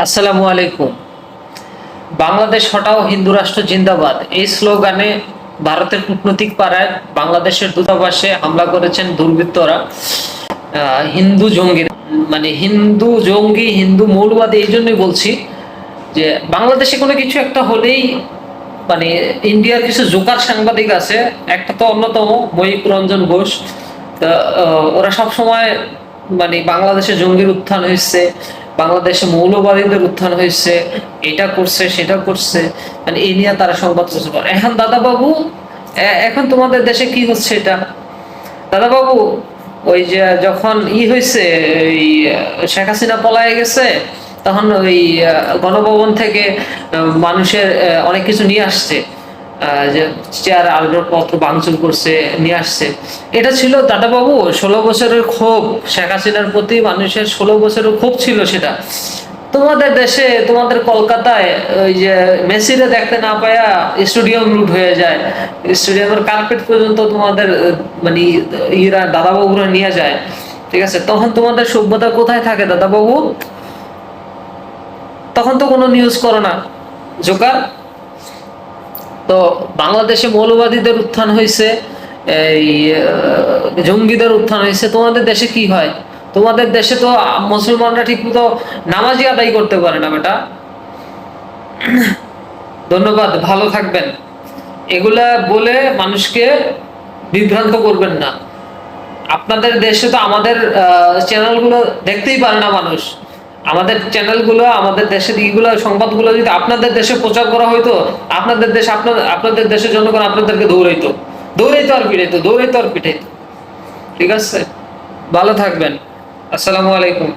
আসসালামু আলাইকুম। বাংলাদেশ হটাও হিন্দু রাষ্ট্র জিন্দাবাদ এই স্লোগানে ভারতের কূটনৈতিক পাড়ায় বাংলাদেশের দূতাবাসে হামলা করেছেন দুর্বৃত্তরা। হিন্দু জঙ্গি, মানে হিন্দু জঙ্গি, হিন্দু মৌলবাদী, এই জন্যই বলছি যে বাংলাদেশে কোনো কিছু একটা হলেই মানে ইন্ডিয়ার কিছু জোকার সাংবাদিক আছে, একটা তো অন্যতম ময়ূক রঞ্জন ঘোষ। তা, ওরা সব সময় মানে বাংলাদেশে জঙ্গির উত্থান হয়েছে, বাংলাদেশে মৌলবাদীদের উত্থান হয়েছে, এটা করছে সেটা করছে, মানে এই নিয়ে তারা সংবাদ প্রচার করে। এখন দাদা বাবু, এখন তোমাদের দেশে কি হচ্ছে এটা দাদা বাবু? ওই যে যখন হয়েছে, ওই শেখ হাসিনা পলায় গেছে, তখন ওই গণভবন থেকে মানুষের অনেক কিছু নিয়ে আসছে, যে চেয়ার আসবাবপত্র ভাঙচুর করছে, নিয়ে আসছে। এটা ছিল দাদাবাবু 16 বছরের ক্ষোভ, শেখ হাসিনার প্রতি মানুষের 16 বছরের ক্ষোভ ছিল সেটা। তোমাদের দেশে, তোমাদের কলকাতায় ওই যে মেসিরে দেখতে না পায়া স্টেডিয়াম লুট হয়ে যায়, স্টেডিয়ামের কার্পেট পর্যন্ত তোমাদের মানে ইরা দাদাবাবুরা নিয়ে যায়। ঠিক আছে, তখন তোমাদের সভ্যতা কোথায় থাকে দাদাবাবু? তখন তো কোনো নিউজ করো না, জোকার। তো বাংলাদেশে মৌলবাদীদের উত্থান হয়েছে, এই জঙ্গিদের উত্থান হয়েছে, তোমাদের দেশে কি হয়? তোমাদের দেশে তো মুসলমানরা ঠিক মতো নামাজই আদায় করতে পারে না বেটা। ধন্যবাদ, ভালো থাকবেন। এগুলা বলে মানুষকে বিভ্রান্ত করবেন না। আপনাদের দেশে তো আমাদের চ্যানেলগুলো দেখতেই পারে না মানুষ। আমাদের চ্যানেলগুলো, আমাদের দেশের এইগুলো সংবাদগুলো যদি আপনাদের দেশে প্রচার করা হইতো, আপনাদের দেশে আপনাদের দেশের জনগণ আপনাদেরকে দৌড়াইতো, দৌড়াইতো আর পিটাইতো, দৌড়াইতো আর পিটাইতো। ঠিক আছে, ভালো থাকবেন। আসসালামু আলাইকুম।